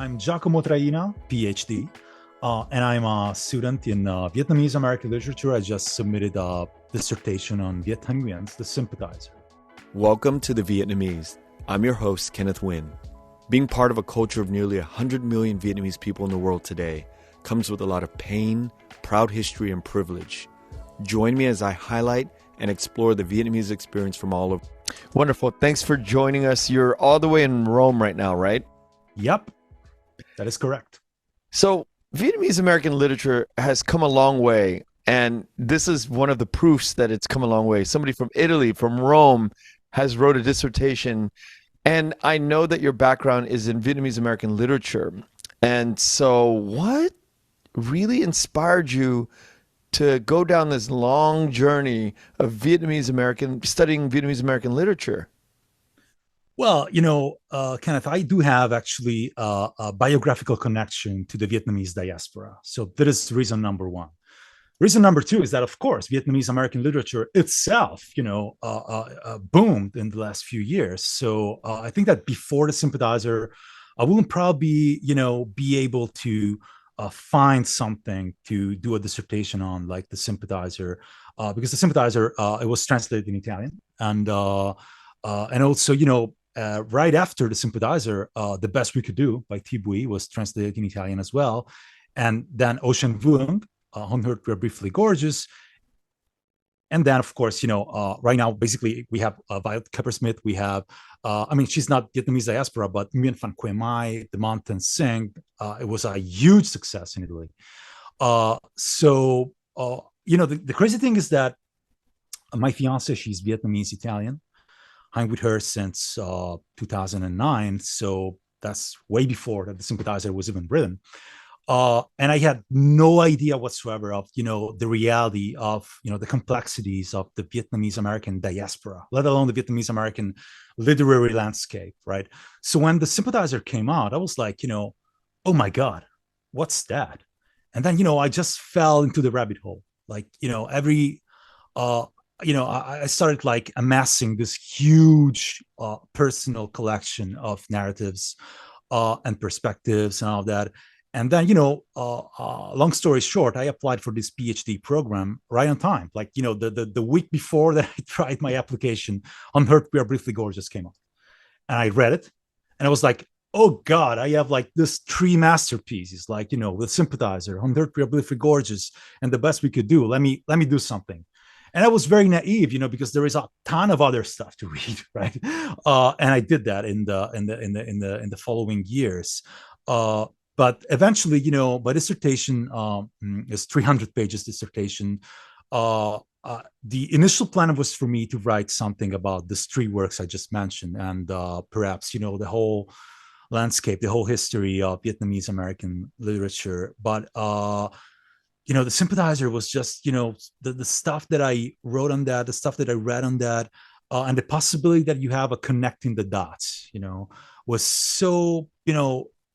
I'm Giacomo Traina, Ph.D., and I'm a student in Vietnamese American literature. I just submitted a dissertation on Vietnamians, the sympathizer. Welcome to The Vietnamese. I'm your host, Kenneth Nguyen. Being part of a culture of nearly 100 million Vietnamese people in the world today comes with a lot of pain, proud history, and privilege. Join me as I highlight and explore the Vietnamese experience from all over. Wonderful. Thanks for joining us. You're all the way in Rome right now, right? Yep, that is correct. So Vietnamese American literature has come a long way, and this is one of the proofs that it's come a long way. Somebody from Italy, from Rome, has wrote a dissertation, and I know that your background is in Vietnamese American literature. And so what really inspired you to go down this long journey of studying Vietnamese American literature? Well, Kenneth, I do have actually a biographical connection to the Vietnamese diaspora. So that is reason number one. Reason number two is that, of course, Vietnamese American literature itself, boomed in the last few years. So I think that before the sympathizer, I wouldn't probably, be able to find something to do a dissertation on, like the sympathizer, because the sympathizer it was translated in Italian, and also, right after the sympathizer, the best we could do by Tibui was translated in Italian as well, and then Ocean Vuong, Unheard We Are Briefly Gorgeous. And then, of course, right now, basically, we have Violet Coppersmith. We have, she's not Vietnamese diaspora, but Nguyen Phan Quay Mai, The Mountain Sing. It was a huge success in Italy. The crazy thing is that my fiance, she's Vietnamese Italian. I'm with her since 2009. So that's way before that the sympathizer was even written. And I had no idea whatsoever of, the reality of, the complexities of the Vietnamese American diaspora, let alone the Vietnamese American literary landscape, right? So when the sympathizer came out, I was like, oh my God, what's that? And then, I just fell into the rabbit hole. Like, I started like amassing this huge personal collection of narratives and perspectives and all that. And then, long story short, I applied for this PhD program right on time. Like, the week before that I tried my application, Unheard We Are Briefly Gorgeous came out. And I read it. And I was like, oh God, I have like this three masterpieces, like, The Sympathizer, Unheard We Are Briefly Gorgeous, and The Best We Could Do. Let me do something. And I was very naive, because there is a ton of other stuff to read, right? And I did that in the following years. But eventually, my dissertation is 300 pages dissertation. The initial plan was for me to write something about these three works I just mentioned, and perhaps, the whole landscape, the whole history of Vietnamese American literature. But the sympathizer was just, the stuff that I wrote on that, the stuff that I read on that, and the possibility that you have a connecting the dots, was so,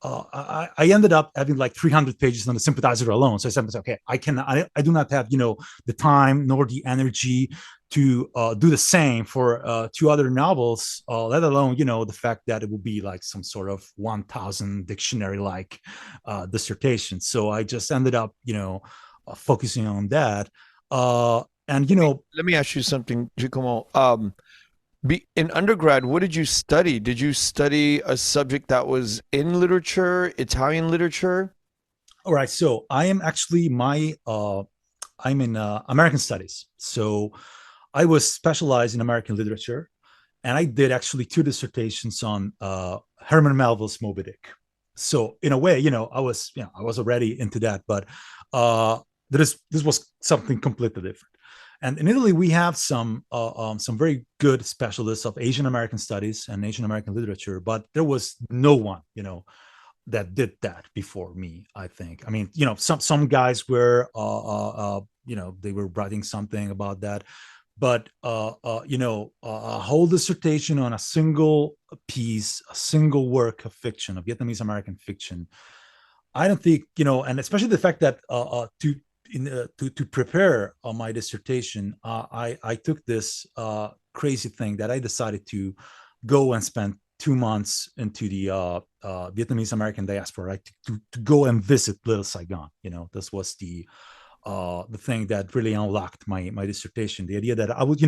I ended up having like 300 pages on the sympathizer alone. So I said, okay, I do not have, the time nor the energy to do the same for two other novels, let alone, the fact that it would be like some sort of 1,000 dictionary like dissertation. So I just ended up, focusing on that. Let me ask you something, Giacomo. In undergrad, what did you study? Did you study a subject that was in literature, Italian literature? All right. So I am actually I'm in American studies. So I was specialized in American literature, and I did actually two dissertations on Herman Melville's Moby Dick. So in a way, I was already into that, but this was something completely different. And in Italy, we have some very good specialists of Asian American studies and Asian American literature, but there was no one, that did that before me. I think. I mean, some guys were, they were writing something about that, but a whole dissertation on a single piece, a single work of fiction, of Vietnamese American fiction. I don't think, and especially the fact that to prepare my dissertation, I took this crazy thing that I decided to go and spend 2 months into the Vietnamese American diaspora, right, to go and visit Little Saigon. This was the thing that really unlocked my dissertation. The idea that I would,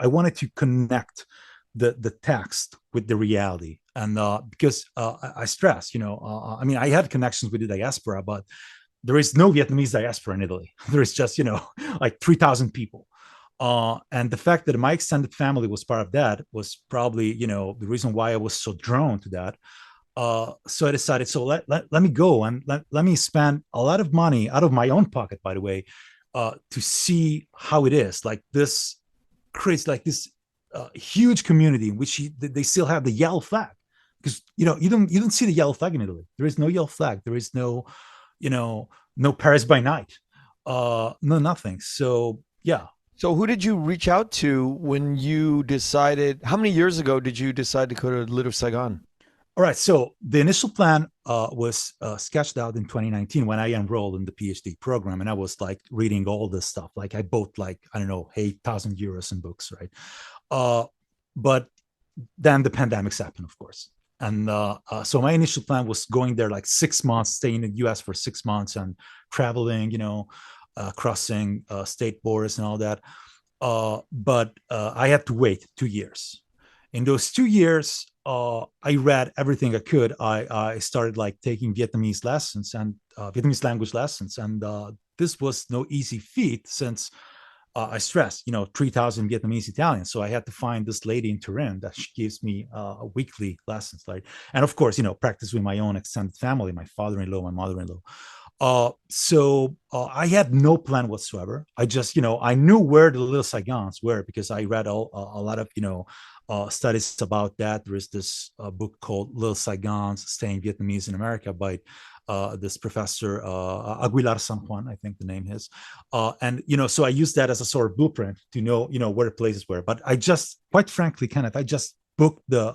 I wanted to connect the text with the reality, and because I stress, I mean, I had connections with the diaspora, but there is no Vietnamese diaspora in Italy. There is just, like 3,000 people. And the fact that my extended family was part of that was probably, the reason why I was so drawn to that. So I decided, so let me go and let me spend a lot of money out of my own pocket, by the way, to see how it is. Like this creates like this huge community in which they still have the yellow flag, because you don't see the yellow flag in Italy. There is no yellow flag. There is no, no Paris by night, no nothing. So yeah. So who did you reach out to when you decided? How many years ago did you decide to go to Little Saigon? All right. So the initial plan was sketched out in 2019 when I enrolled in the PhD program, and I was like reading all this stuff. Like I bought like, I don't know, 8,000 euros in books, right? Uh, but then the pandemics happened, of course. And so my initial plan was going there like 6 months, staying in the US for 6 months and traveling, crossing state borders and all that. But I had to wait 2 years. In those 2 years, I read everything I could. I started like taking Vietnamese lessons and Vietnamese language lessons, and this was no easy feat since I stressed, 3,000 Vietnamese Italians. So I had to find this lady in Turin that she gives me weekly lessons, like, and of course, practice with my own extended family, my father-in-law, my mother-in-law. So I had no plan whatsoever. I just, I knew where the Little Saigons were because I read a lot of, studies about that. There is this book called Little Saigons, Staying Vietnamese in America by this professor, Aguilar San Juan, I think the name is. And, so I used that as a sort of blueprint to know, where the places were. But I just, quite frankly, Kenneth, I just booked the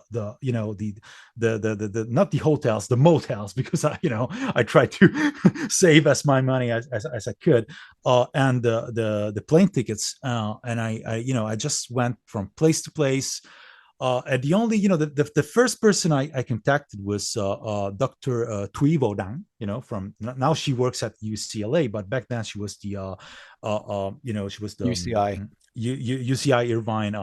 not the hotels, the motels, because I tried to save as my money as I could, and the plane tickets, and I just went from place to place. And the only, the first person I contacted was Dr. Thuy Vo Dang, from now she works at UCLA, but back then she was she was the UCI UCI Irvine,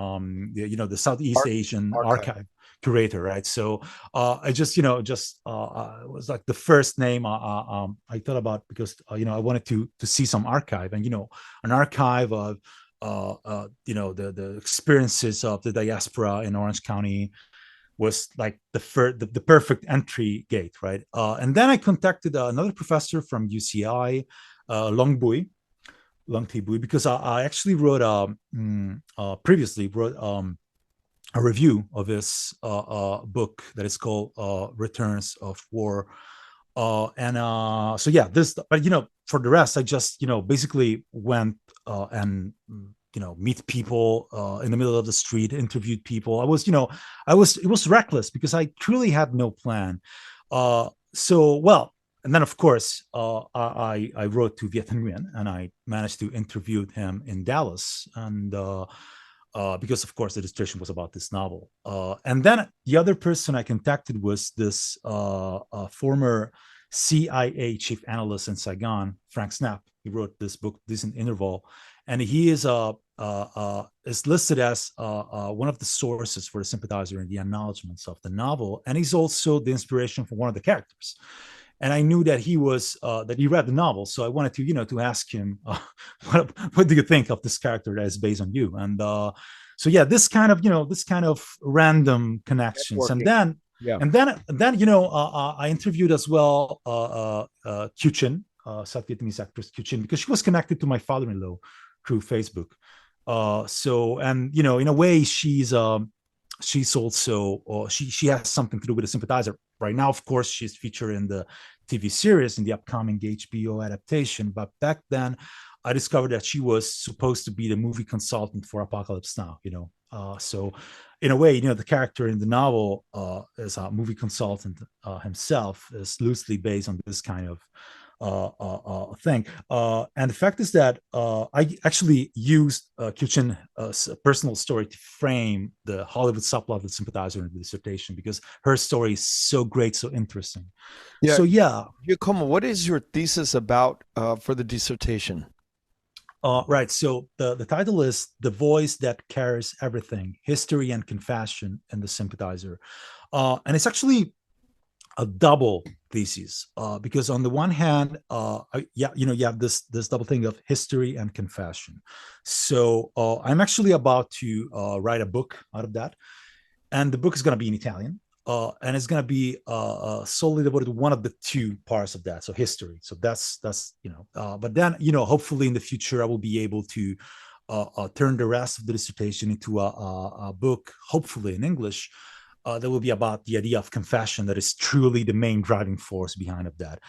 the Southeast Asian archive. archive curator, right? So I just, it was like the first name I thought about because I wanted to see some archive, and an archive of the experiences of the diaspora in Orange County was like the perfect entry gate, right? And then I contacted another professor from UCI, Long Bui, Long Thi Bui, because I actually wrote previously wrote a review of his book that is called Returns of War. So yeah, this, but for the rest, I just basically went and meet people in the middle of the street, interviewed people. It was reckless because I truly had no plan. So well, and then of course I wrote to Viet Nguyen, and I managed to interview him in Dallas, and because of course the dissertation was about this novel. And then the other person I contacted was this former CIA chief analyst in Saigon, Frank Snap. He wrote this book, Decent Interval, and he is listed as one of the sources for the sympathizer in the acknowledgments of the novel, and he's also the inspiration for one of the characters. And I knew that he was that he read the novel, so I wanted to to ask him what do you think of this character that is based on you? And so yeah, this kind of random connections. Networking. Yeah. And then I interviewed as well Kyu Chin, South Vietnamese actress Kyu Chin, because she was connected to my father-in-law through Facebook. So, and in a way, she's also, or she has something to do with the sympathizer. Right now, of course, she's featured in the TV series in the upcoming HBO adaptation. But back then, I discovered that she was supposed to be the movie consultant for Apocalypse Now. So in a way, the character in the novel is a movie consultant himself, is loosely based on this kind of thing. And the fact is that I actually used Kyuchin's personal story to frame the Hollywood subplot of the sympathizer in the dissertation, because her story is so great, so interesting. Yeah, So yeah, Giacomo, what is your thesis about for the dissertation? right. So the title is "The Voice That Carries Everything: History and Confession in the Sympathizer," and it's actually a double thesis, because on the one hand, yeah, you have this double thing of history and confession. So I'm actually about to write a book out of that, and the book is going to be in Italian. And it's going to be solely devoted to one of the two parts of that, so history. So that's but then hopefully in the future I will be able to turn the rest of the dissertation into a book, hopefully in English, that will be about the idea of confession, that is truly the main driving force behind of that.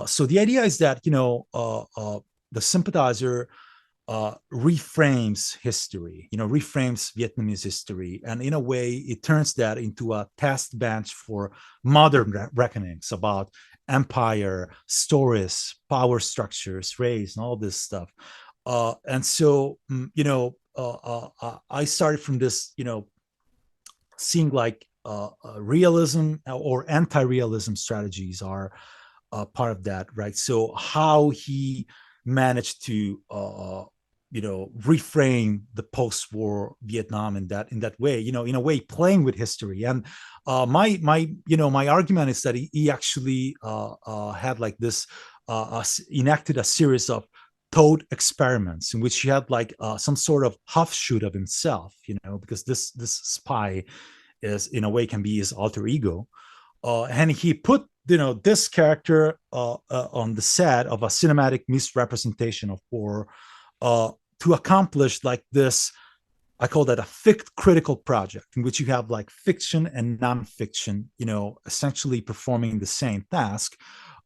So the idea is that the sympathizer reframes history, reframes Vietnamese history, and in a way, it turns that into a test bench for modern reckonings about empire, stories, power structures, race, and all this stuff. And so, I started from this, seeing like realism or anti-realism strategies are part of that, right? So how he managed to reframe the post-war Vietnam in that way, in a way playing with history. And my argument is that he actually had like this enacted a series of thought experiments in which he had like some sort of offshoot of himself, because this spy is in a way can be his alter ego, and he put this character on the set of a cinematic misrepresentation of war, to accomplish like this. I call that a fict critical project, in which you have like fiction and nonfiction, essentially performing the same task.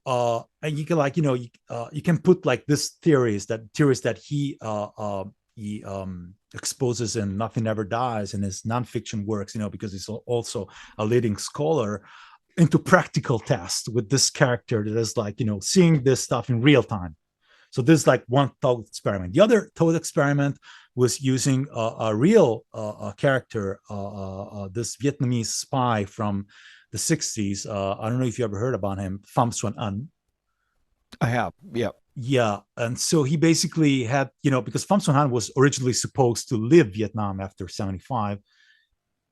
And you can like, you can put like this theories that he exposes in Nothing Ever Dies and his nonfiction works, because he's also a leading scholar, into practical tests with this character that is like, seeing this stuff in real time. So this is like one thought experiment. The other thought experiment was using a real character, this Vietnamese spy from the 60s. I don't know if you ever heard about him, Pham Xuan An. I have, yeah. Yeah, and so he basically had, because Pham Xuan Han was originally supposed to leave Vietnam after 75,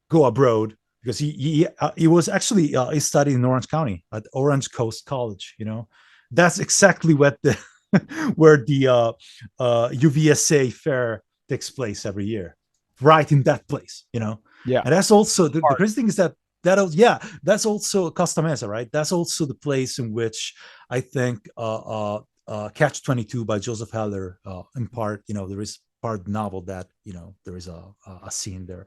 go abroad, because he was actually he studied in Orange County at Orange Coast College. That's exactly what the where the UVSA fair takes place every year, right in that place. Yeah. And that's also the crazy thing is yeah, that's also Costa Mesa, right? That's also the place in which I think Catch 22 by Joseph Heller, in part, there is part of the novel that, there is a scene there.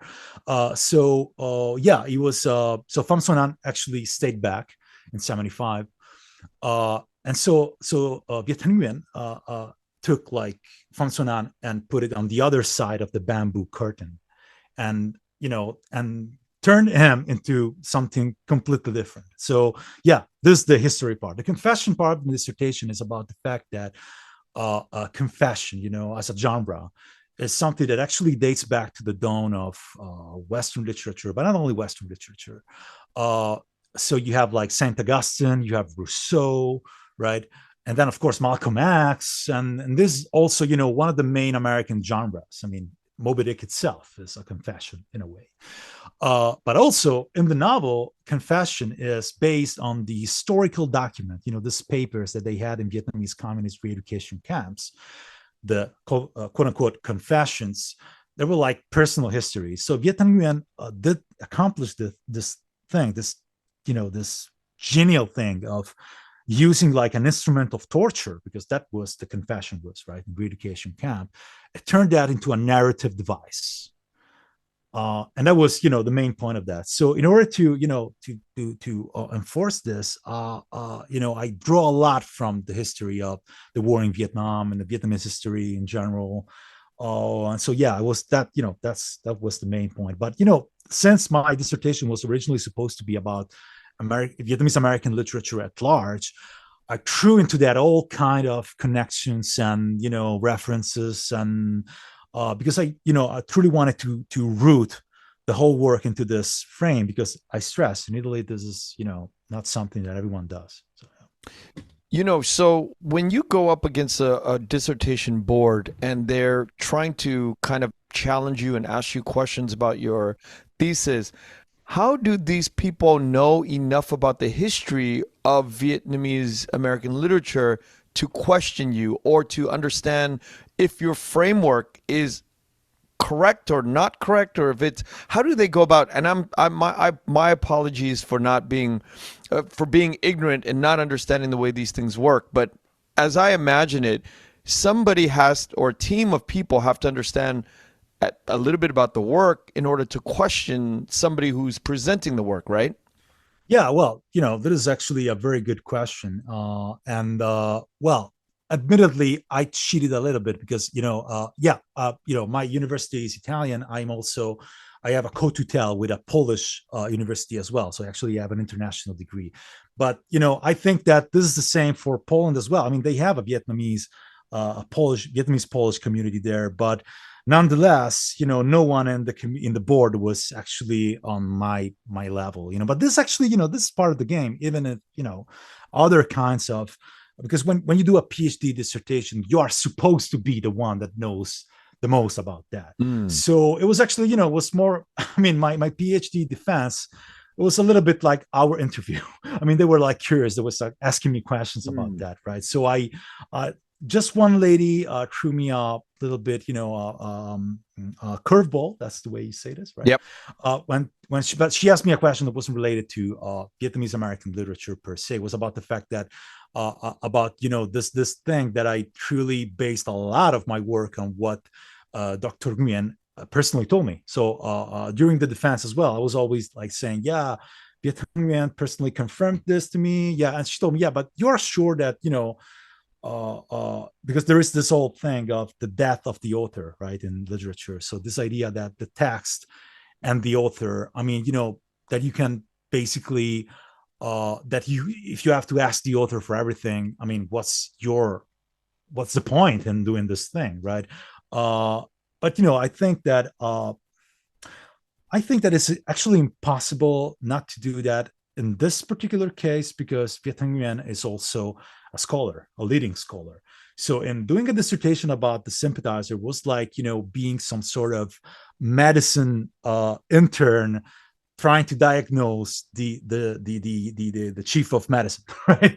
Yeah, he was, so Pham Xuan An actually stayed back in 75. And so Viet Thanh Nguyen took like Pham Xuan An and put it on the other side of the bamboo curtain, and, and turned him into something completely different. So yeah, this is the history part. The confession part of the dissertation is about the fact that confession, as a genre, is something that actually dates back to the dawn of Western literature, but not only Western literature. So you have like Saint Augustine, you have Rousseau, right? And then of course Malcolm X, and this is also, one of the main American genres. I mean, Moby Dick itself is a confession in a way. But also in the novel, confession is based on the historical document, these papers that they had in Vietnamese communist re-education camps, the quote unquote confessions. They were like personal histories. So Viet Thanh Nguyen did accomplish this thing, this genial thing of using like an instrument of torture, because that was the confession was, right, in re-education camp. It turned that into a narrative device. And that was, the main point of that. So in order to, to enforce this, I draw a lot from the history of the war in Vietnam and the Vietnamese history in general. And so, yeah, it was that, that was the main point. But, since my dissertation was originally supposed to be about Vietnamese American literature at large, I threw into that all kind of connections and references, and because I truly wanted to root the whole work into this frame, because I stress in Italy this is not something that everyone does. So, So when you go up against a dissertation board and they're trying to kind of challenge you and ask you questions about your thesis, how do these people know enough about the history of Vietnamese American literature to question you or to understand if your framework is correct or not correct, or if it's, how do they go about? And my apologies for not being for being ignorant and not understanding the way these things work, but as I imagine it, somebody has, or a team of people have to understand a little bit about the work in order to question somebody who's presenting the work, right? yeah, well, that is actually a very good question. And well, admittedly, I cheated a little bit because, yeah, my university is Italian. I have a co-tutel with a Polish university as well. So I actually have an international degree. But, I think that this is the same for Poland as well. I mean, they have a Vietnamese Polish community there, but nonetheless, no one in the board was actually on my level. But this actually, this is part of the game, even if other kinds of, because when you do a PhD dissertation, you are supposed to be the one that knows the most about that. Mm, So it was actually, it was more, I mean, my PhD defense, it was a little bit like our interview. I mean, they were like curious. They was like asking me questions about mm, that, right? So uh, just one lady threw me a little bit, curveball. That's the way you say this, right? yep. But she asked me a question that wasn't related to Vietnamese American literature per se. It was about the fact that about this thing that I truly based a lot of my work on what Dr. Nguyen personally told me. So during the defense as well, I was always like saying, yeah, Viet Nguyen personally confirmed this to me. Yeah, and she told me, yeah, but you're sure that because there is this whole thing of the death of the author, right, in literature. So this idea that the text and the author, I mean, that you can basically that you if you have to ask the author for everything, I mean, what's the point in doing this thing, right? uh but I think that it's actually impossible not to do that in this particular case, because Viet Nguyen is also a scholar, a leading scholar. So in doing a dissertation about the sympathizer was like, being some sort of medicine intern trying to diagnose the chief of medicine, right?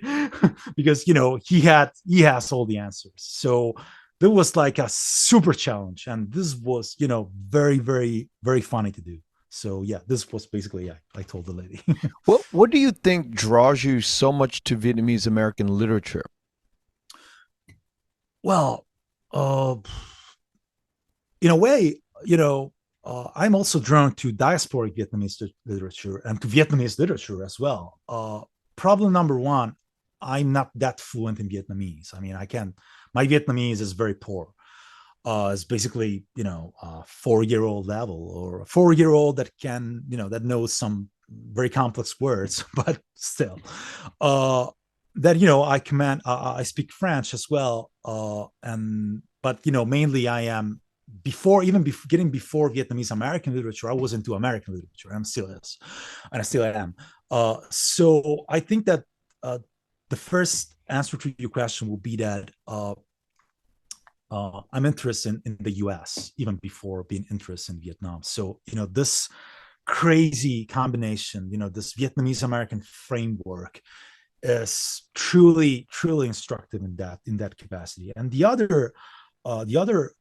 Because he has all the answers. So there was like a super challenge, and this was very very very funny to do. So yeah, this was basically, yeah, I told the lady. What do you think draws you so much to Vietnamese American literature? Well, in a way, I'm also drawn to diasporic Vietnamese literature and to Vietnamese literature as well. Problem number one, I'm not that fluent in Vietnamese. I mean, I can. My Vietnamese is very poor. It's basically, 4-year-old level, or a 4-year-old that can, that knows some very complex words, but still, that I command. I speak French as well, and but mainly I am getting before Vietnamese American literature. I was into American literature. I'm still is, and I still am. So I think that the first answer to your question will be that I'm interested in the US even before being interested in Vietnam. So, this crazy combination, this Vietnamese American framework is truly, truly instructive in that capacity. And the other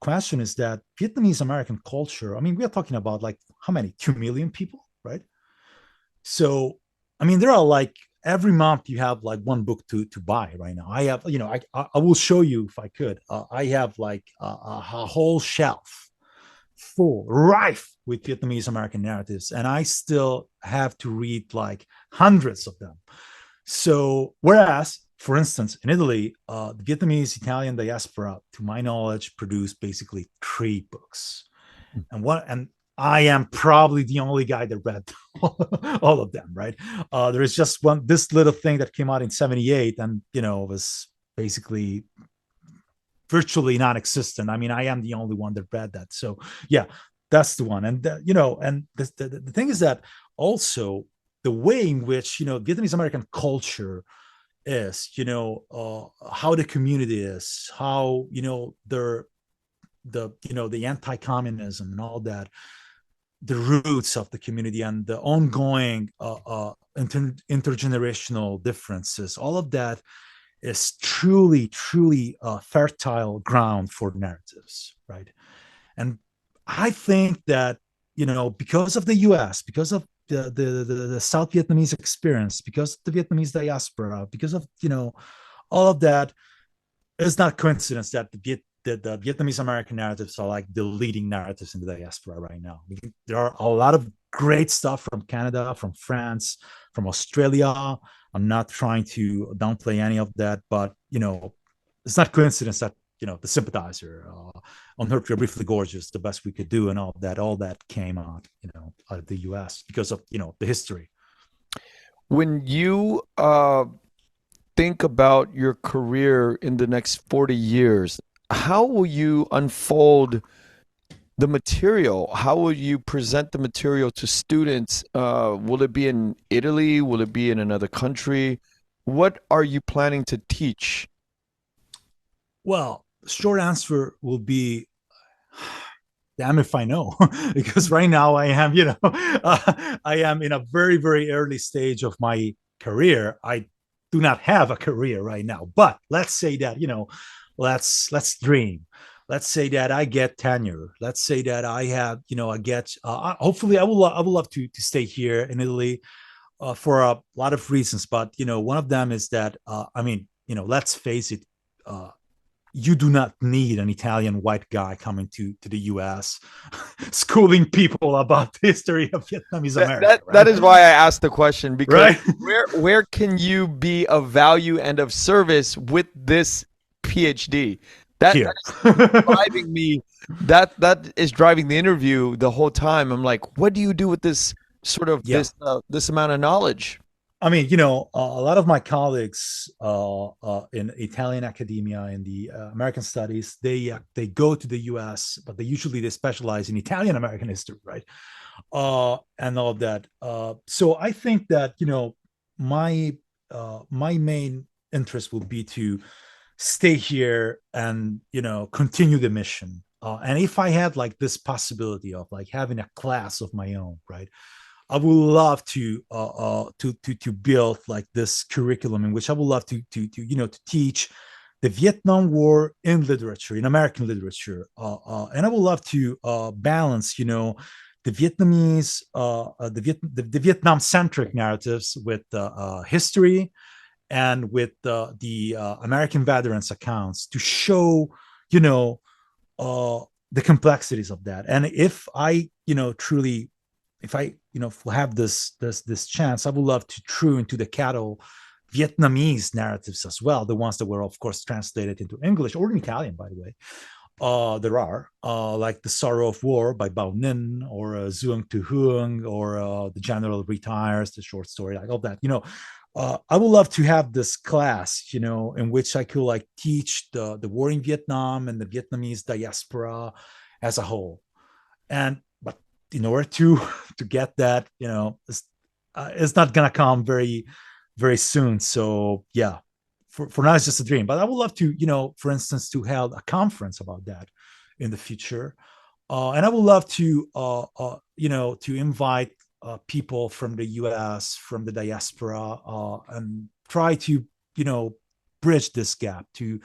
question is that Vietnamese American culture, I mean, we are talking about like how many? 2 million people, right? So, I mean, there are like every month you have like one book to buy right now. I have, I will show you if I could. I have like a whole shelf full, rife with Vietnamese American narratives, and I still have to read like hundreds of them. So, whereas, for instance, in Italy, the Vietnamese Italian diaspora, to my knowledge, produced basically 3 books, and I am probably the only guy that read all of them, right? There is just this little thing that came out in 78 and, was basically virtually non-existent. I mean, I am the only one that read that. So yeah, that's the one. And, and the thing is that also the way in which, Vietnamese American culture is, how the community is, how, the anti-communism and all that, the roots of the community and the ongoing intergenerational differences, all of that is truly, truly fertile ground for narratives, right? And I think that, because of the US, because of the South Vietnamese experience, because of the Vietnamese diaspora, because of, all of that, it's not coincidence that the Vietnamese American narratives are like the leading narratives in the diaspora right now. There are a lot of great stuff from Canada, from France, from Australia. I'm not trying to downplay any of that, but it's not coincidence that the Sympathizer, on Her Briefly Gorgeous, The Best We Could Do, and all that came out, out of the U.S. because of the history. When you think about your career in the next 40 years, how will you unfold the material? How will you present the material to students? Will it be in Italy? Will it be in another country? What are you planning to teach? Well, short answer will be, damn if I know, because right now I am, I am in a very, very early stage of my career. I do not have a career right now, but let's say that, let's dream. Let's say that I get tenure. Let's say that I have, I get. Hopefully, I will love to stay here in Italy for a lot of reasons. But one of them is that I mean, let's face it. You do not need an Italian white guy coming to the U.S. schooling people about the history of Vietnamese America. Right? That is why I asked the question, because right? where can you be of value and of service with this PhD? That is driving me. That is driving the interview the whole time. I'm like, what do you do with this sort of this amount of knowledge? I mean, a lot of my colleagues in Italian academia in the American studies, they go to the U.S., but they specialize in Italian American history, right? And all of that. So I think that my main interest will be to stay here and continue the mission. And if I had like this possibility of like having a class of my own, right? I would love to build like this curriculum in which I would love to teach the Vietnam War in literature, in American literature, and I would love to balance, the Vietnamese, the Vietnam centric narratives with history and with the American veterans accounts to show, the complexities of that. And if I, truly, if I, have this chance, I would love to true into the cattle Vietnamese narratives as well, the ones that were, of course, translated into English or in Italian, by the way. There are like The Sorrow of War by Bao Ninh, or Zuong Tu Huong, or The General Retires, the short story, like all that. I would love to have this class, in which I could like teach the war in Vietnam and the Vietnamese diaspora as a whole. And but in order to get that, it's not gonna come very, very soon. So yeah, for now it's just a dream. But I would love to, for instance, to hold a conference about that in the future. And I would love to, to invite people from the U.S., from the diaspora, and try to, bridge this gap to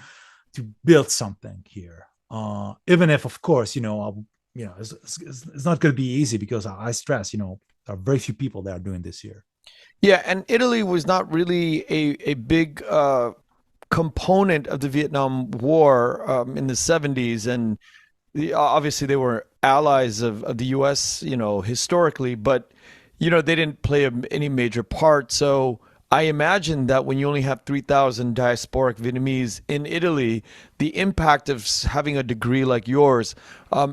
build something here. Even if, of course, it's not going to be easy because I stress, there are very few people that are doing this here. Yeah, and Italy was not really a big component of the Vietnam War in the 70s, and obviously they were allies of the U.S., historically, but they didn't play any major part. So I imagine that when you only have 3,000 diasporic Vietnamese in Italy, the impact of having a degree like yours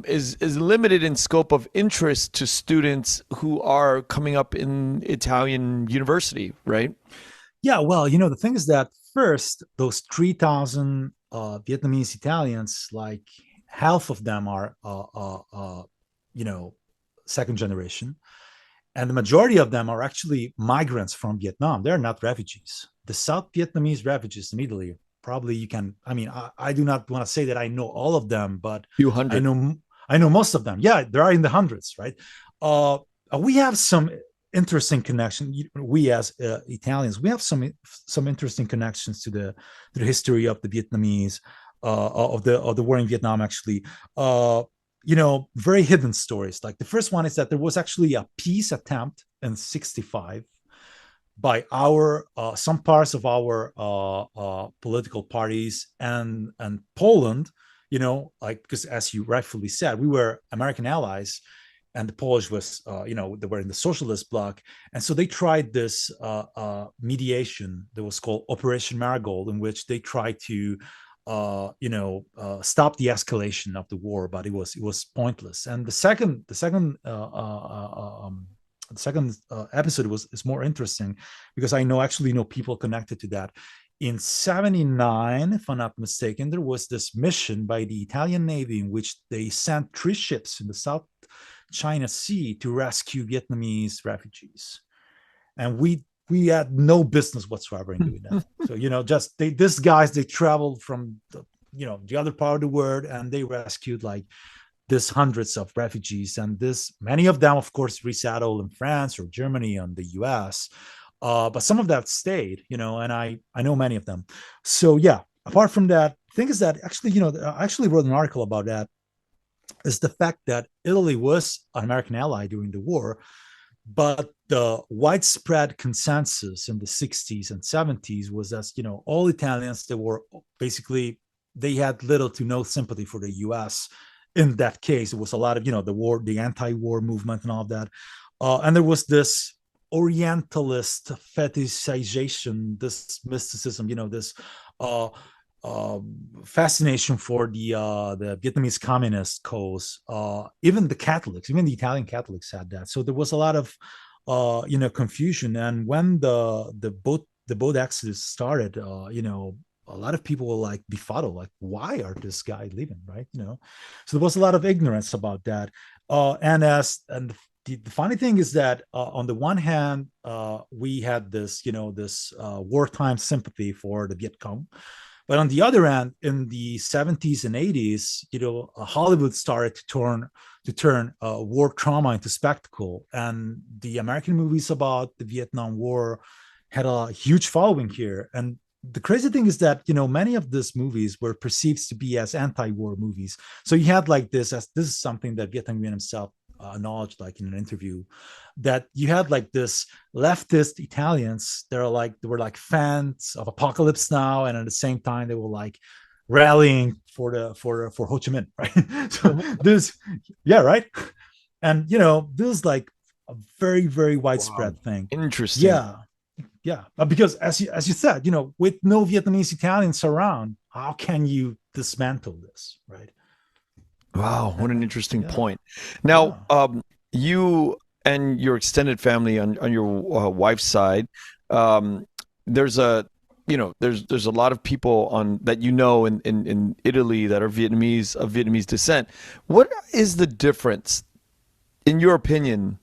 is limited in scope of interest to students who are coming up in Italian university, right? Yeah, well, the thing is that first, those 3,000 Vietnamese Italians, like half of them are, you know, second generation, and the majority of them are actually migrants from Vietnam. They're not refugees. The South Vietnamese refugees in Italy, probably you can. I mean, I do not want to say that I know all of them, but Few I hundred. know I know most of them. Yeah, there are in the hundreds, right? Uh, we have some interesting connection. We as Italians, we have some interesting connections to the history of the Vietnamese, of the war in Vietnam. Actually, very hidden stories. Like the first one is that there was actually a peace attempt in '65 by our some parts of our political parties and Poland. Like, because as you rightfully said, we were American allies, and the Polish was, they were in the socialist bloc, and so they tried this mediation that was called Operation Marigold, in which they tried to, stop the escalation of the war, but it was pointless. And the second episode is more interesting because I actually know people connected to that. In '79, if I'm not mistaken, there was this mission by the Italian Navy in which they sent 3 ships in the South China Sea to rescue Vietnamese refugees, and we had no business whatsoever in doing that. So just these guys, they traveled from the other part of the world, and they rescued like this hundreds of refugees, and this many of them, of course, resettled in France or Germany and the US. But some of that stayed, and I know many of them. So yeah, apart from that, thing is that actually, I actually wrote an article about that, is the fact that Italy was an American ally during the war, but the widespread consensus in the '60s and '70s was that, all Italians, they were basically, they had little to no sympathy for the US. In that case, it was a lot of, the anti-war movement and all of that. And there was this Orientalist fetishization, this mysticism, this uh, uh, fascination for the Vietnamese communist cause. Even the Catholics, even the Italian Catholics had that. So there was a lot of confusion. And when the boat exodus started, a lot of people were like befuddled, like, why are this guy leaving, right? So there was a lot of ignorance about that. And the funny thing is that, on the one hand, we had this wartime sympathy for the Viet Cong, but on the other hand, in the '70s and '80s, Hollywood started to turn war trauma into spectacle, and the American movies about the Vietnam War had a huge following here. And the crazy thing is that, many of these movies were perceived to be as anti-war movies. So you had like this is something that Viet Thanh Nguyen himself acknowledged, like in an interview, that you had like this leftist Italians. They were like fans of Apocalypse Now, and at the same time they were like rallying for Ho Chi Minh, right? So this, yeah, right. And this is like a very, very Wow. widespread thing. Interesting. Yeah, yeah, because as you said, with no Vietnamese Italians around, how can you dismantle this, right? Wow, what an And interesting yeah, point. Now, yeah. you and your extended family on your wife's side, um, there's a there's a lot of people on that in Italy that are Vietnamese of Vietnamese descent. What is the difference, in your opinion,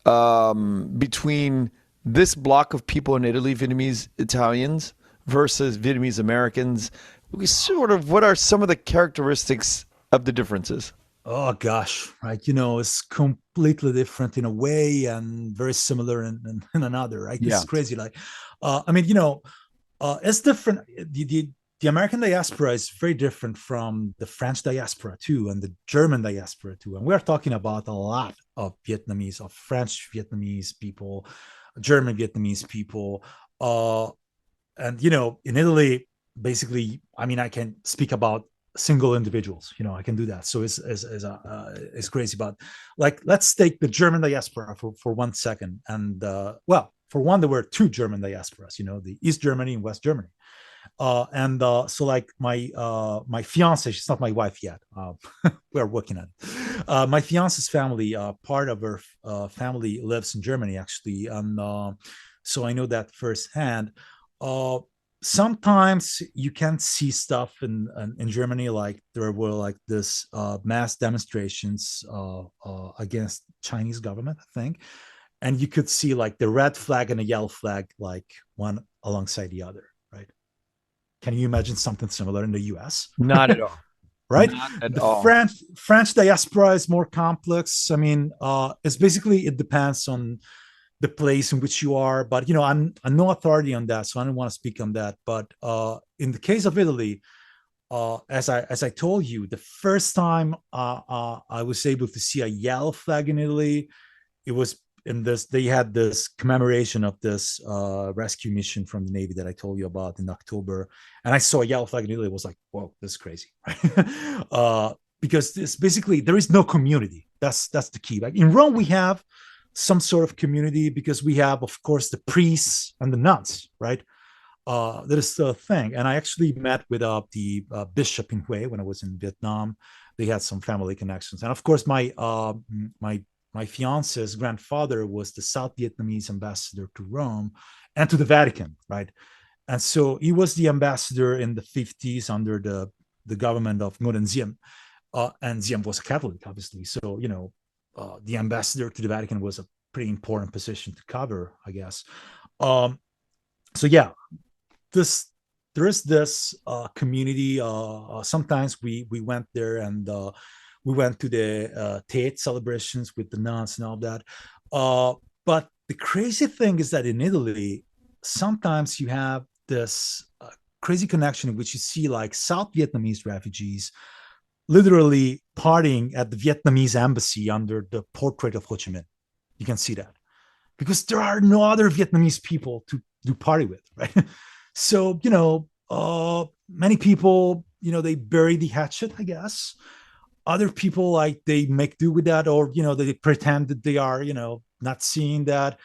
between this block of people in Italy, Vietnamese Italians versus Vietnamese Americans? We sort of, what are some of the characteristics of the differences? Oh gosh, right. It's completely different in a way and very similar in another, right? This Yeah. is crazy. Like, I mean, it's different. The American diaspora is very different from the French diaspora too, and the German diaspora too. And we're talking about a lot of Vietnamese, of French Vietnamese people, German Vietnamese people. And in Italy, basically, I mean, I can speak about single individuals. I can do that. So it's crazy. But like, let's take the German diaspora for 1 second. And well, for one, there were two German diasporas, the East Germany and West Germany. And so like my fiance, she's not my wife yet. We're working on it. My fiance's family, part of her family lives in Germany actually, and so I know that firsthand. Sometimes you can see stuff in Germany, like there were like this mass demonstrations against Chinese government, I think, and you could see like the red flag and a yellow flag, like one alongside the other, right? Can you imagine something similar in the U.S.? Not at all. Right? Not at The all. French diaspora is more complex. I mean, it's basically, it depends on the place in which you are, but I'm no authority on that, so I don't want to speak on that. But in the case of Italy, as I told you, the first time I was able to see a yellow flag in Italy, it was in this, they had this commemoration of this rescue mission from the Navy that I told you about in October, and I saw a yellow flag in Italy. It was like, whoa, this is crazy. Because this basically, there is no community. That's the key. Like in Rome, we have some sort of community because we have, of course, the priests and the nuns, right? That is the thing. And I actually met with the bishop in Hue when I was in Vietnam. They had some family connections, and of course, my fiance's grandfather was the South Vietnamese ambassador to Rome and to the Vatican, right? And so he was the ambassador in the 50s under the government of Nguyen Diem. And Diem was a Catholic, obviously. So, the ambassador to the Vatican was a pretty important position to cover, I guess. So yeah, there is this community. Sometimes we went there, and we went to the Tate celebrations with the nuns and all that. But the crazy thing is that in Italy, sometimes you have this crazy connection in which you see like South Vietnamese refugees literally partying at the Vietnamese embassy under the portrait of Ho Chi Minh. You can see that because there are no other Vietnamese people to do party with, right? So, many people, they bury the hatchet, I guess. Other people, like, they make do with that, or they pretend that they are not seeing that,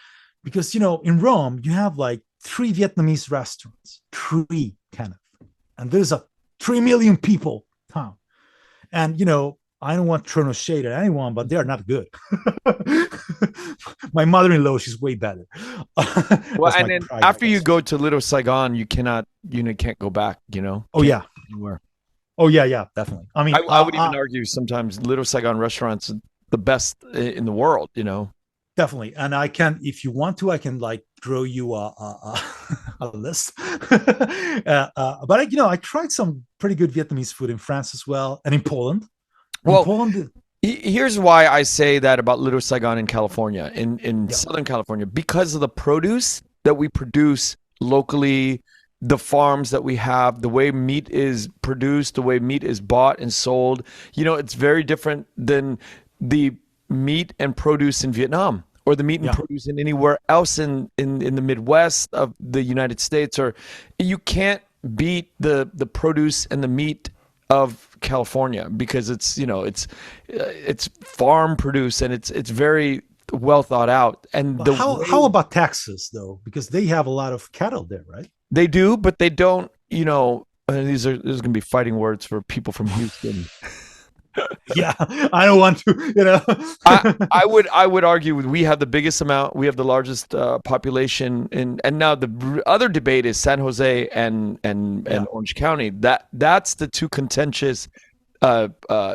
because in Rome you have like 3 Vietnamese restaurants, 3 kind of, and there's a 3 million people town, and I don't want to throw no shade at anyone, but they are not good. My mother-in-law, she's way better. Well, and then pride, after you go to Little Saigon, you cannot, can't go back. Oh yeah. Anywhere. Oh yeah, definitely. I mean, I would even argue sometimes Little Saigon restaurants are the best in the world. Definitely. And I can, if you want to, I can like throw you a list. But I tried some pretty good Vietnamese food in France as well, and in Poland. Well, Poland, here's why I say that about Little Saigon in California, in Southern California, because of the produce that we produce locally, the farms that we have, the way meat is produced, the way meat is bought and sold. It's very different than the meat and produce in Vietnam, or the meat and produce in anywhere else in the Midwest of the United States. Or you can't beat the produce and the meat of California, because it's it's farm produce, and it's very well thought out. And how about Texas though? Because they have a lot of cattle there, right? They do, but they don't. There's going to be fighting words for people from Houston. Yeah, I don't want to. I would argue we have the biggest amount. We have the largest population, and now the other debate is San Jose and Orange County. That's the two contentious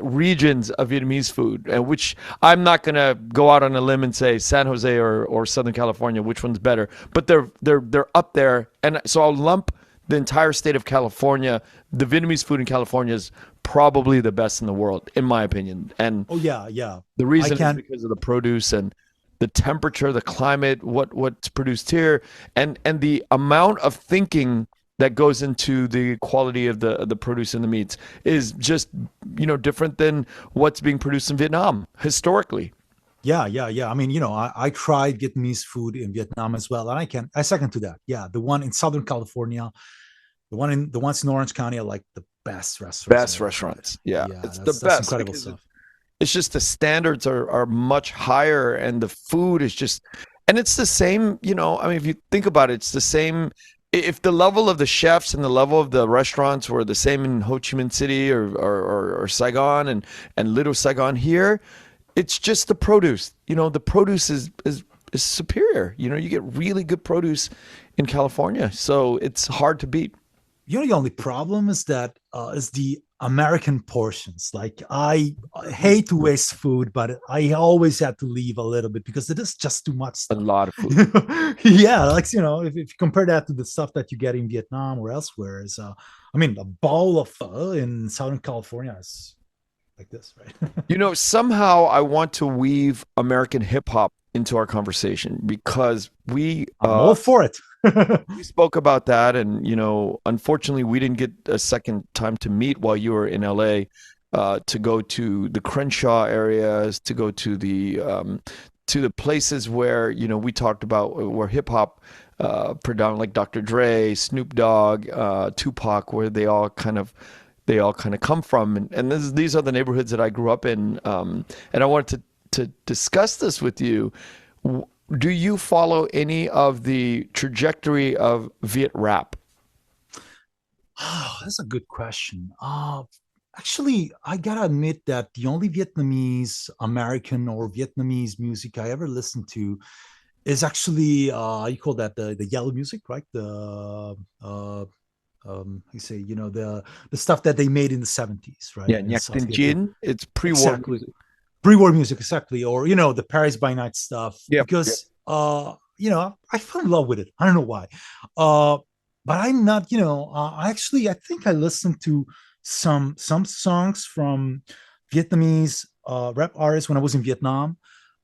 regions of Vietnamese food, and which I'm not going to go out on a limb and say San Jose or Southern California, which one's better, but they're up there. And so I'll lump the entire state of California. The Vietnamese food in California is probably the best in the world, in my opinion. And the reason is because of the produce and the temperature, the climate, what's produced here, and the amount of thinking that goes into the quality of the produce and the meats is just different than what's being produced in Vietnam historically. Yeah. I mean, I tried Vietnamese food in Vietnam as well, and I second to that. Yeah, the one in Southern California, the ones in Orange County are like the best restaurants. Yeah, it's the best. Incredible stuff. It's just the standards are much higher, and the food is just, And it's the same, I mean, if you think about it, it's the same. If the level of the chefs and the level of the restaurants were the same in Ho Chi Minh City or Saigon and Little Saigon here, it's just the produce. The produce is superior. You get really good produce in California, so it's hard to beat. The only problem is that is the American portions. Like I hate to waste food, but I always have to leave a little bit because it is just too much A stuff. lot of food. Yeah, like if you compare that to the stuff that you get in Vietnam or elsewhere, is I mean, a bowl of pho in Southern California is like this, right? Somehow I want to weave American hip hop into our conversation because we I'm all for it. we spoke about that, and unfortunately, we didn't get a second time to meet while you were in LA, to go to the Crenshaw areas, to go to the places where we talked about where hip hop, predominantly like Dr. Dre, Snoop Dogg, Tupac, where they all kind of come from, and these are the neighborhoods that I grew up in, and I wanted to discuss this with you. Do you follow any of the trajectory of Viet rap? Oh, that's a good question. Actually, I gotta admit that the only Vietnamese American or Vietnamese music I ever listened to is actually you call that the yellow music, right? You say the stuff that they made in the 70s, right? Yeah, In Nhạc South Tiền Vietnam. Chiến. It's pre-war Exactly. music. Pre-war music, exactly, or the Paris by Night stuff, Yep. Yep. because I fell in love with it. I don't know why, uh but I'm not, I think I listened to some songs from Vietnamese rap artists when I was in Vietnam,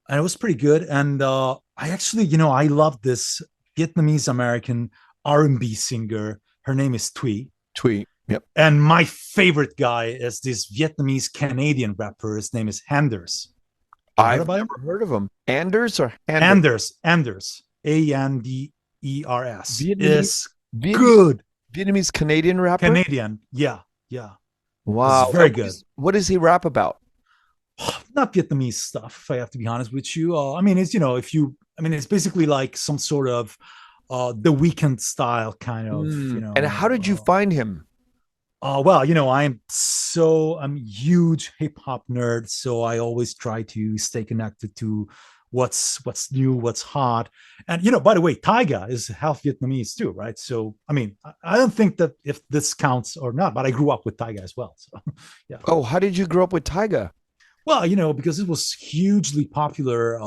and it was pretty good. And I actually, I love this Vietnamese American R&B singer. Her name is Thuy. Tweet. Yep. And my favorite guy is this Vietnamese Canadian rapper. His name is Anders. You heard I've about him? never heard of him. Anders or Anders? Anders, Anders Vietnamese, is Vietnamese, good. Vietnamese Canadian rapper. Canadian. Yeah, yeah. It's Wow. very And good. what does he rap about? Not Vietnamese stuff, if I have to be honest with you. I mean, it's, it's basically like some sort of the weekend style kind of, And how did you find him? Well, I'm a huge hip hop nerd, so I always try to stay connected to what's new, what's hot. And by the way, Taiga is half Vietnamese too, right? So I mean, I don't think that if this counts or not, but I grew up with Taiga as well. So yeah. Oh, how did you grow up with Tyga? Well, because it was hugely popular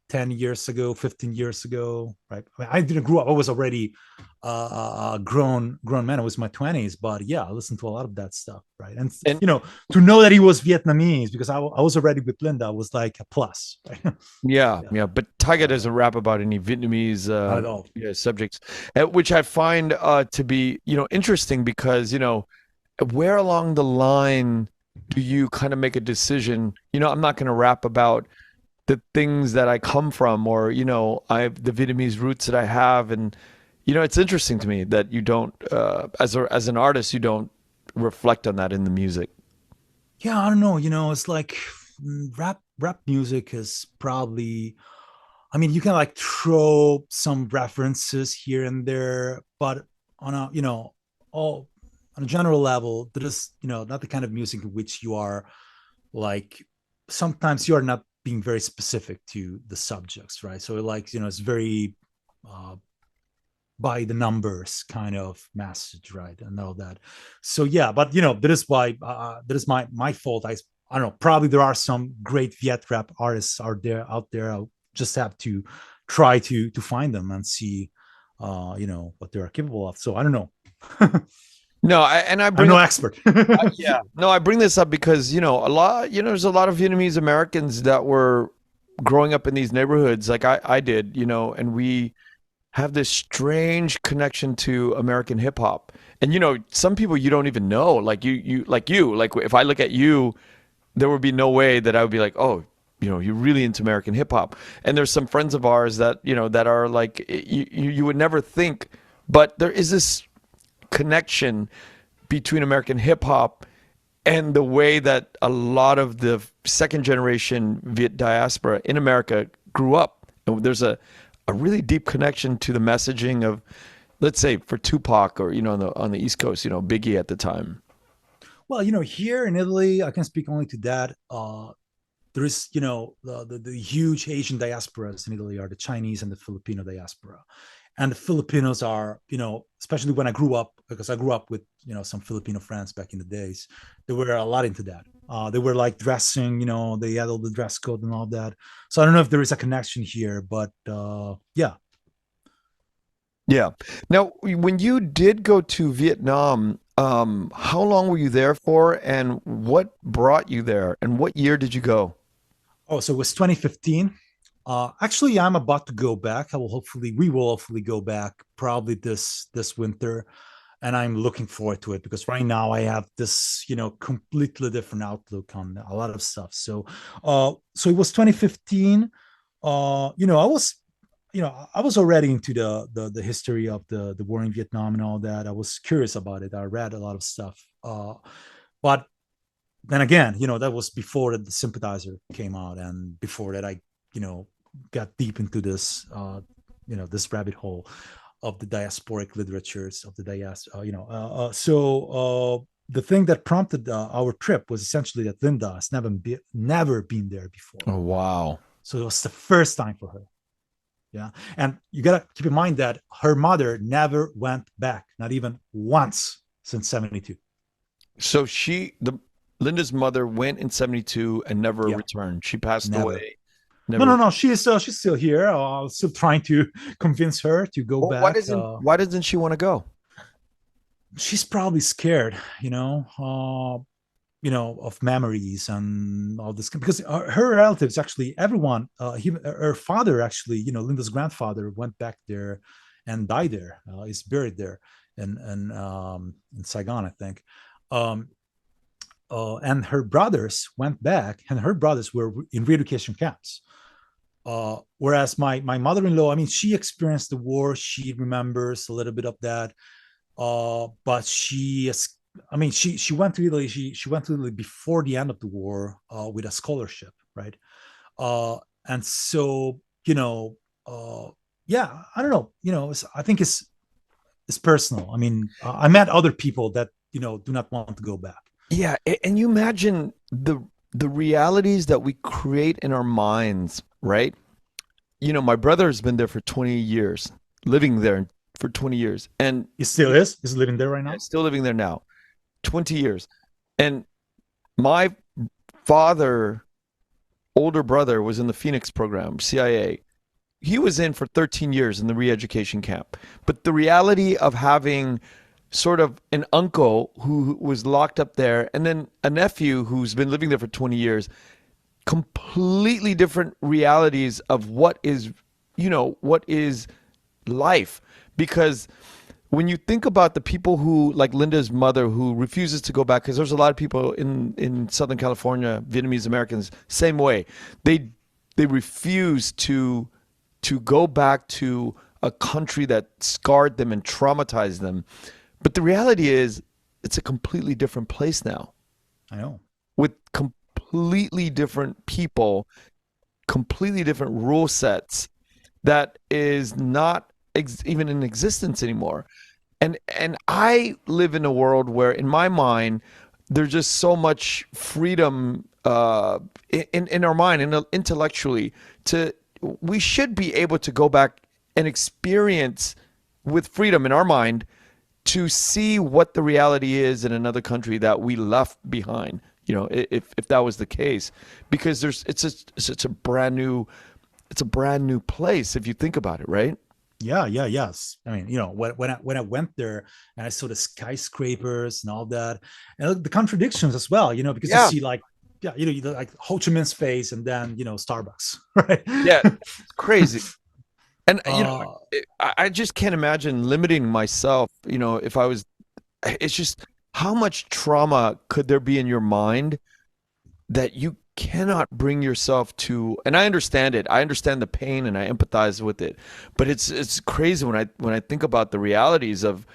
10 years ago, 15 years ago, right? I mean, I didn't grow up. I was already a grown man. I was in my 20s, but yeah, I listened to a lot of that stuff, right? And, And to know that he was Vietnamese, because I was already with Linda, was like a plus, right? yeah, Yeah. yeah, but Tyga doesn't rap about any Vietnamese Not at all. yeah, subjects, which I find to be interesting because where along the line do you kind of make a decision? I'm not going to rap about the things that I come from, or I the Vietnamese roots that I have, and it's interesting to me that you don't, as an artist, you don't reflect on that in the music. Yeah, I don't know. It's like rap music is probably. I mean, you can like throw some references here and there, but on a all on a general level, that is not the kind of music in which you are like. Sometimes you are not being very specific to the subjects, right? So like it's very uh, by the numbers kind of message, right, and all that. So yeah, but that is why that is my fault. I don't know. Probably there are some great Viet rap artists out there. I'll just have to try to find them and see, what they are capable of. So I don't know. No, and I I'm bring no up expert. yeah, no, I bring this up because there's a lot of Vietnamese Americans that were growing up in these neighborhoods like I did, and we have this strange connection to American hip hop. And some people you don't even know, like if I look at you, there would be no way that I would be like, oh, you're really into American hip hop. And there's some friends of ours that that are like you would never think, but there is this connection between American hip hop and the way that a lot of the second generation Viet diaspora in America grew up. And there's a really deep connection to the messaging of, let's say, for Tupac, or on the East Coast, Biggie at the time. Well, here in Italy, I can speak only to that. There is, the huge Asian diasporas in Italy are the Chinese and the Filipino diaspora. And the Filipinos are, especially when I grew up, because I grew up with, some Filipino friends back in the days, they were a lot into that. They were like dressing, they had all the dress code and all that. So I don't know if there is a connection here, but yeah. Yeah. Now, when you did go to Vietnam, how long were you there for, and what brought you there, and what year did you go? Oh, so it was 2015. Actually, I'm about to go back. We will hopefully go back probably this winter, and I'm looking forward to it because right now I have this, completely different outlook on a lot of stuff. So it was 2015. I was already into the history of the war in Vietnam and all that. I was curious about it. I read a lot of stuff. But then again, that was before the sympathizer came out, and before that, I, got deep into this, this rabbit hole of the diasporic literatures of the diaspora. The thing that prompted our trip was essentially that Linda has never been there before, Oh, wow. so it was the first time for her. Yeah, and you gotta keep in mind that her mother never went back, not even once since '72. So Linda's mother went in 72 and never Yeah, returned. She passed never. away. No, Never. no, no. She's still here. I'm still trying to convince her to go Well, back. why doesn't she want to go? She's probably scared, of memories and all this, because her relatives, actually, everyone, her father, actually, Linda's grandfather went back there and died there. He's buried there in Saigon, I think. Um, and her brothers went back, and her brothers were in re-education camps. Whereas my mother-in-law, I mean, she experienced the war. She remembers a little bit of that. But I mean, she went to Italy. She went to Italy before the end of the war with a scholarship, right? And so, yeah, I don't know. I think it's personal. I mean, I met other people that do not want to go back. Yeah, and you imagine the realities that we create in our minds, right? My brother has been there for 20 years, living there for 20 years, and He still is. He's living there right yeah, now. still living there now, 20 years. And my father, older brother, was in the Phoenix program, CIA. He was in for 13 years in the re-education camp. But the reality of having sort of an uncle who was locked up there, and then a nephew who's been living there for 20 years, completely different realities of what is life. Because when you think about the people who, like Linda's mother, who refuses to go back, because there's a lot of people in Southern California, Vietnamese Americans, same way. They refuse to go back to a country that scarred them and traumatized them. But the reality is, it's a completely different place now, I know. with completely different people, completely different rule sets, that is not even in existence anymore. And I live in a world where, in my mind, there's just so much freedom in our mind and intellectually. We should be able to go back and experience with freedom in our mind to see what the reality is in another country that we left behind. If that was the case, because it's a brand new place if you think about it, right? Yeah, yeah, yes. I mean, when I went there and I saw the skyscrapers and all that, and the contradictions as well, because you Yeah, see, like, yeah, like Ho Chi Minh's face, and then Starbucks, right? yeah, it's crazy. And uh, I just can't imagine limiting myself. If I was, it's just how much trauma could there be in your mind that you cannot bring yourself to. And I understand it. I understand the pain and I empathize with it. But it's crazy when I think about the realities of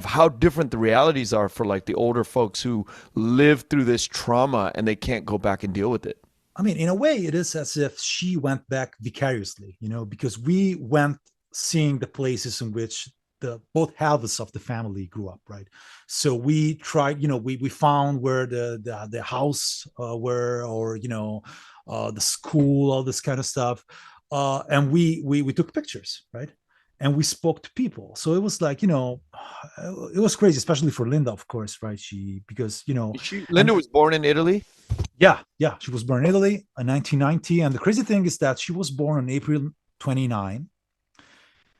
how different the realities are for, like, the older folks who live through this trauma and they can't go back and deal with it. I mean, in a way, it is as if she went back vicariously, because we went seeing the places in which the both halves of the family grew up, right? So we tried, we found where the house were, or the school, all this kind of stuff, and we took pictures, right? And we spoke to people. So it was like, it was crazy, especially for Linda, of course, right? She because Linda was born in Italy. yeah, she was born in Italy in 1990. And the crazy thing is that she was born on April 29,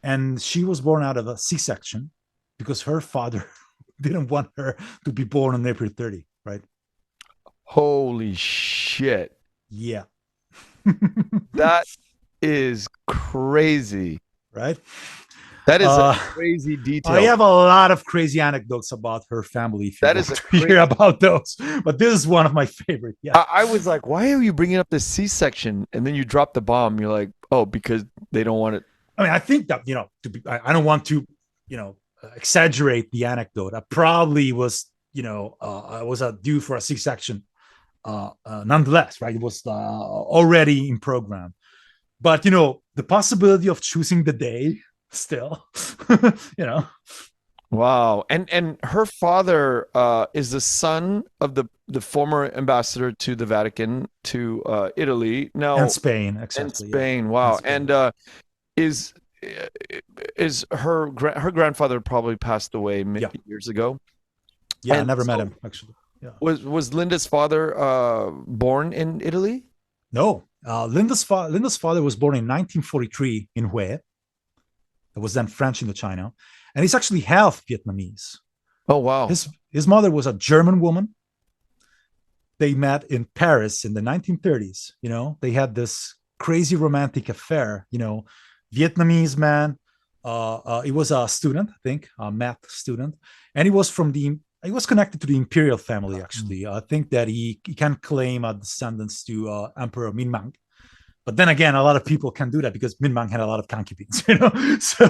and she was born out of a C-section because her father didn't want her to be born on April 30, right? Holy shit. Yeah. That is crazy. Right? That is a crazy detail. I have a lot of crazy anecdotes about her family. If you That want is to hear about those, but this is one of my favorite. Yeah. I was like, why are you bringing up the C-section? And then you drop the bomb. You're like, oh, because they don't want it. I mean, I think that, I don't want to, exaggerate the anecdote. I probably was, I was due for a C-section nonetheless, right? It was already in program. But, the possibility of choosing the day still, Wow. And her father is the son of the former ambassador to the Vatican to Italy. Now, and Spain, exactly. And Spain. Yeah. Wow. And is her grandfather probably passed away many years ago? Yeah, and I never met him, actually. Yeah. Was Linda's father born in Italy? No. Linda's father was born in 1943 in Hue. It was then French Indochina, and he's actually half Vietnamese. Oh wow! His mother was a German woman. They met in Paris in the 1930s. They had this crazy romantic affair. Vietnamese man. He was a student, I think, a math student, and he was connected to the imperial family, actually. I think that he can claim a descendants to Emperor Minh Mang. But then again, a lot of people can do that because Minh Mang had a lot of concubines, So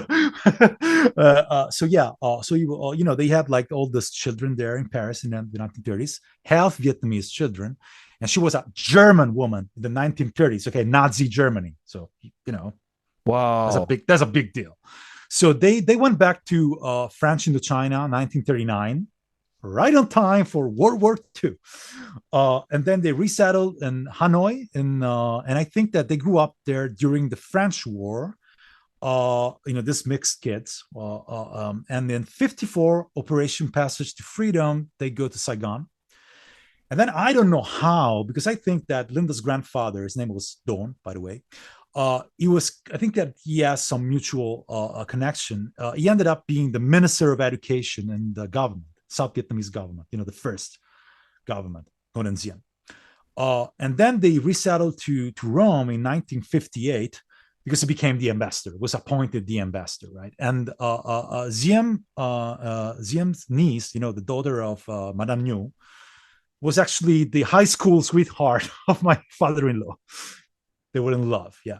they had like all these children there in Paris in the 1930s, half Vietnamese children, and she was a German woman in the 1930s. Okay, Nazi Germany. So wow, that's a big deal. So they went back to French Indochina, 1939. Right on time for World War II. And then they resettled in Hanoi. And I think that they grew up there during the French War. This mixed kids. And then 54, Operation Passage to Freedom, they go to Saigon. And then I don't know how, because I think that Linda's grandfather, his name was Don, by the way. I think that he has some mutual connection. He ended up being the Minister of Education in the government. South Vietnamese government, the first government, Nguyen Diem. And then they resettled to Rome in 1958 because he became the ambassador, was appointed the ambassador, right? And Diem's niece, the daughter of Madame Nhu, was actually the high school sweetheart of my father-in-law. They were in love, yeah.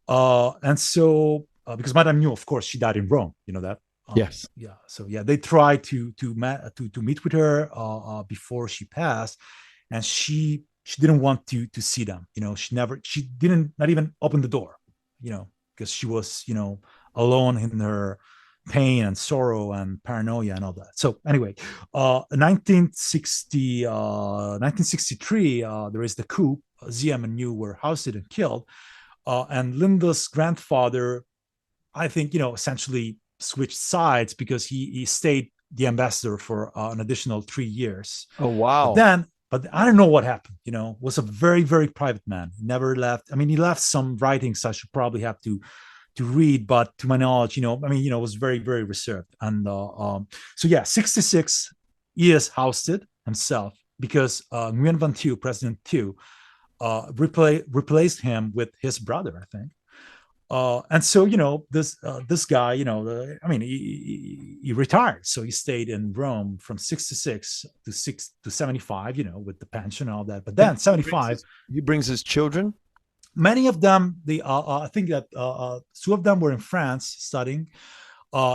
And so, because Madame Nhu, of course, she died in Rome, that? Yes. Yeah. So yeah, they tried to meet with her before she passed, and she didn't want to see them. She didn't not even open the door. Because she was alone in her pain and sorrow and paranoia and all that. So anyway, 1963, there is the coup. Diem and Nhu were ousted and killed, and Linda's grandfather, I think, essentially switched sides because he stayed the ambassador for an additional 3 years. Oh wow! But I don't know what happened. Was a very, very private man. He never left. I mean, he left some writings I should probably have to read, but to my knowledge, was very, very reserved. And so yeah, 66 he is ousted himself because Nguyen Van Thieu, President Thieu, replaced him with his brother, I think. And so this guy, he retired, so he stayed in Rome from 66 to 75, with the pension and all that. But then 75, he brings his children. Many of them, I think that 2 of them were in France studying.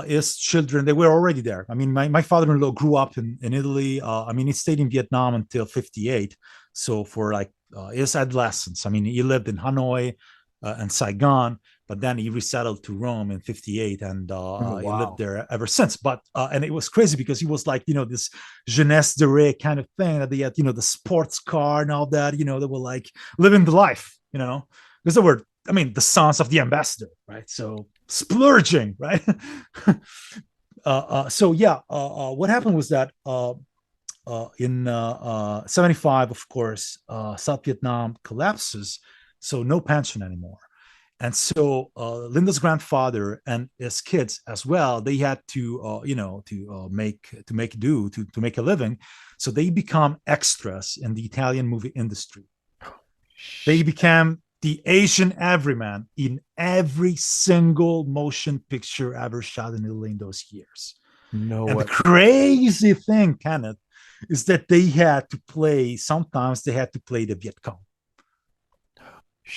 His children, they were already there. I mean, my father-in-law grew up in Italy. He stayed in Vietnam until 58. So for like his adolescence. I mean, he lived in Hanoi and Saigon, but then he resettled to Rome in '58, and Oh, he lived wow. there ever since. But and it was crazy because he was like, this jeunesse dorée kind of thing that they had, the sports car and all that. They were like living the life, because they were, I mean, the sons of the ambassador, right? So splurging, right? So yeah, what happened was that in 75, of course, South Vietnam collapses, so no pension anymore. And so Linda's grandfather and his kids as well, they had to, make do to make a living. So they become extras in the Italian movie industry. They became the Asian everyman in every single motion picture ever shot in Italy in those years. No And the way. crazy thing, Kenneth, is that sometimes they had to play the Viet Cong.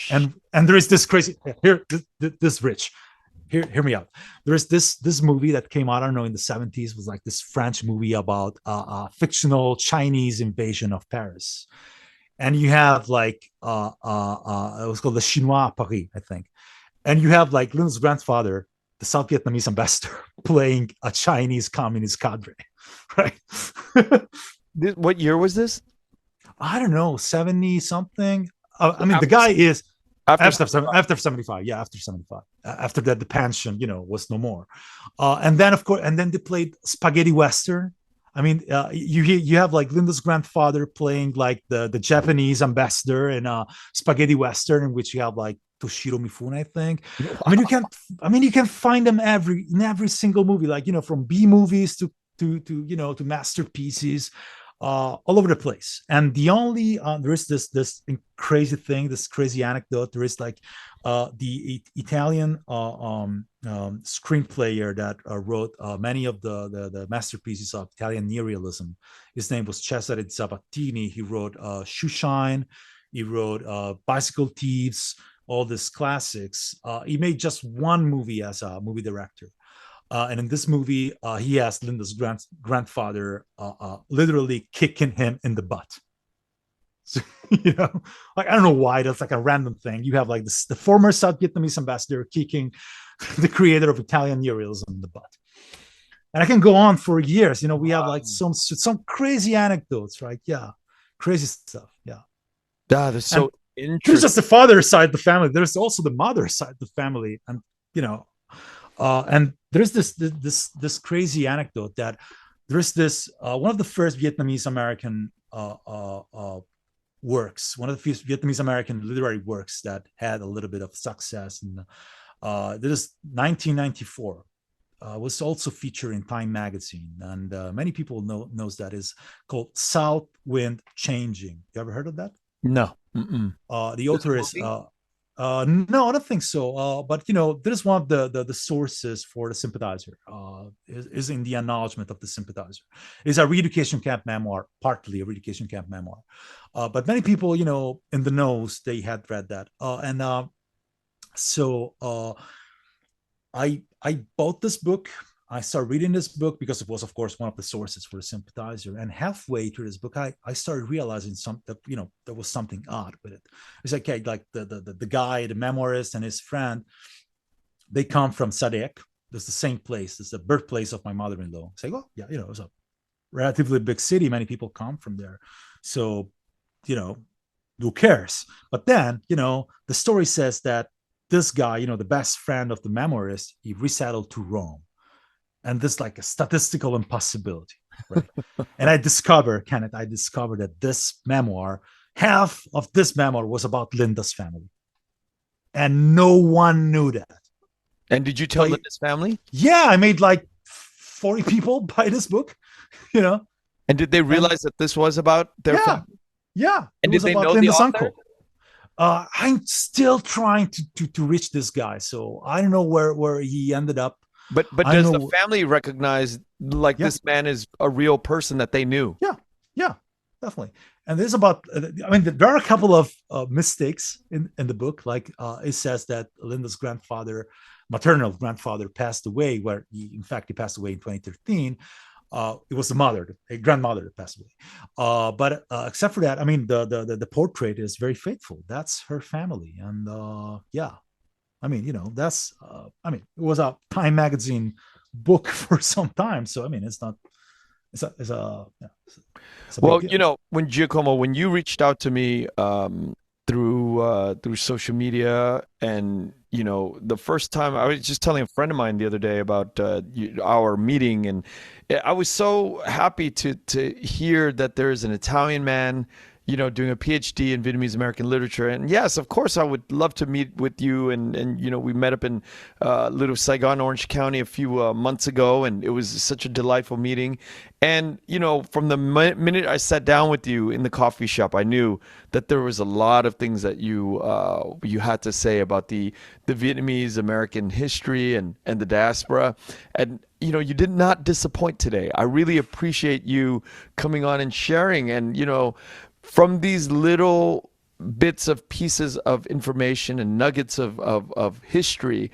And there is this crazy, this Rich, hear me out. There's this movie that came out, I don't know, in the 70s, was like this French movie about a fictional Chinese invasion of Paris. And you have like, it was called the Chinois Paris, I think. And you have like Lin's grandfather, the South Vietnamese ambassador, playing a Chinese communist cadre, right? What year was this? I don't know, 70 something. I mean, the After guy is after after 75. Yeah, after 75. After that, the pension, was no more. And then, of course, they played spaghetti western. I mean, you have like Linda's grandfather playing like the Japanese ambassador in spaghetti western, in which you have like Toshiro Mifune, I think. You can find them in every single movie, like, from B movies to masterpieces, all over the place. And the only there is this crazy thing, this crazy anecdote. There is like the Italian screenplayer that wrote many of the masterpieces of Italian neorealism. His name was Cesare Zavattini. He wrote Shoeshine. He wrote Bicycle Thieves, all these classics. He made just one movie as a movie director. And in this movie, he has Linda's grandfather literally kicking him in the butt. So, like, I don't know why, that's like a random thing. You have like the former South Vietnamese ambassador kicking the creator of Italian neorealism in the butt. And I can go on for years. We have like some crazy anecdotes, right? Yeah, crazy stuff. Yeah. That's so interesting. There's just the father side of the family. There's also the mother side of the family, and and there's this crazy anecdote that there's this one of the first Vietnamese American works, one of the first Vietnamese American literary works that had a little bit of success. And this is 1994. Was also featured in Time magazine, and many people knows that is called South Wind Changing. You ever heard of that? No. The author is no, I don't think so. But there's one of the sources for the Sympathizer. Is in the acknowledgement of the Sympathizer. It's a re-education camp memoir, partly a re-education camp memoir. But many people, in the knows, they had read that. So I bought this book. I started reading this book because it was, of course, one of the sources for the Sympathizer. And halfway through this book, I started realizing that there was something odd with it. It's like, okay, like the guy, the memoirist, and his friend, they come from Sadek. It's the same place. It's the birthplace of my mother-in-law. It's like, oh yeah, it's a relatively big city. Many people come from there. So, who cares? But then, the story says that this guy, the best friend of the memoirist, he resettled to Rome. And this like a statistical impossibility, right? And I discovered that this memoir, half of this memoir was about Linda's family. And no one knew that. And did you tell Linda's family? Yeah, I made like 40 people buy this book, And did they realize that this was about their family? Yeah. And did they know Linda's uncle? I'm still trying to reach this guy. So I don't know where he ended up. But does the family recognize this man is a real person that they knew? Yeah, definitely. And there's there are a couple of mistakes in the book. Like it says that Linda's maternal grandfather passed away, where he passed away in 2013. It was the mother, a grandmother that passed away. But except for that, I mean, the portrait is very faithful. That's her family, and yeah, I mean, that's I mean, it was a Time magazine book for some time, so I mean, it's not, yeah, it's a big Well, deal. when Giacomo, when you reached out to me through social media, and the first time I was just telling a friend of mine the other day about our meeting, and I was so happy to hear that there is an Italian man, doing a PhD in Vietnamese American literature. And yes, of course, I would love to meet with you. And we met up in Little Saigon, Orange County a few months ago, and it was such a delightful meeting. And, from the minute I sat down with you in the coffee shop, I knew that there was a lot of things that you had to say about the Vietnamese American history and the diaspora. And, you did not disappoint today. I really appreciate you coming on and sharing. And, from these little bits of pieces of information and nuggets of history,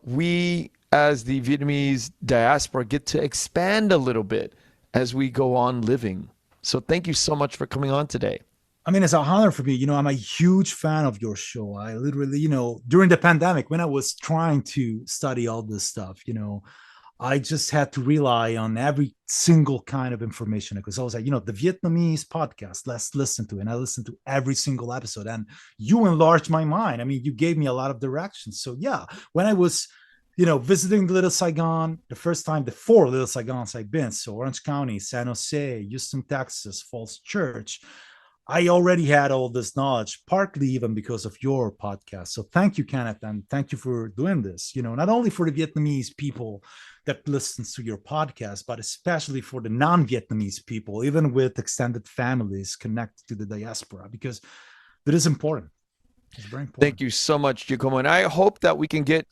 we as the Vietnamese diaspora get to expand a little bit as we go on living. So thank you so much for coming on today. I mean, it's an honor for me. I'm a huge fan of your show. I literally, during the pandemic, when I was trying to study all this stuff, I just had to rely on every single kind of information, because I was like, the Vietnamese podcast, let's listen to it. And I listened to every single episode, and you enlarged my mind. I mean, you gave me a lot of directions. So yeah, when I was, visiting Little Saigon, the first time, the 4 Little Saigons I've been, so Orange County, San Jose, Houston, Texas, Falls Church, I already had all this knowledge, partly even because of your podcast. So thank you, Kenneth, and thank you for doing this. Not only for the Vietnamese people that listens to your podcast, but especially for the non-Vietnamese people, even with extended families connected to the diaspora, because that is important. It's very important. Thank you so much, Giacomo. And I hope that we can get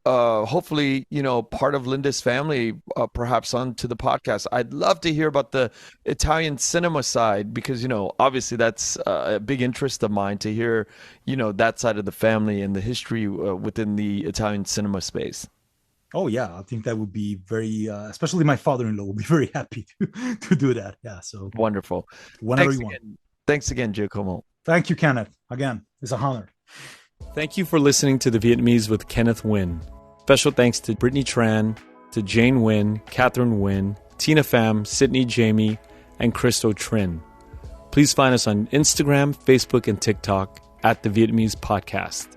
hopefully, part of Linda's family perhaps onto the podcast. I'd love to hear about the Italian cinema side, because, obviously that's a big interest of mine to hear, that side of the family and the history within the Italian cinema space. Oh yeah, I think that would be very, especially my father-in-law will be very happy to do that. Yeah, so wonderful. Whenever Thanks you want. again. Thanks again, Giacomo. Thank you, Kenneth. Again, it's an honor. Thank you for listening to The Vietnamese with Kenneth Nguyen. Special thanks to Brittany Tran, to Jane Nguyen, Catherine Nguyen, Tina Pham, Sydney Jamie, and Christo Trin. Please find us on Instagram, Facebook, and TikTok at The Vietnamese Podcast.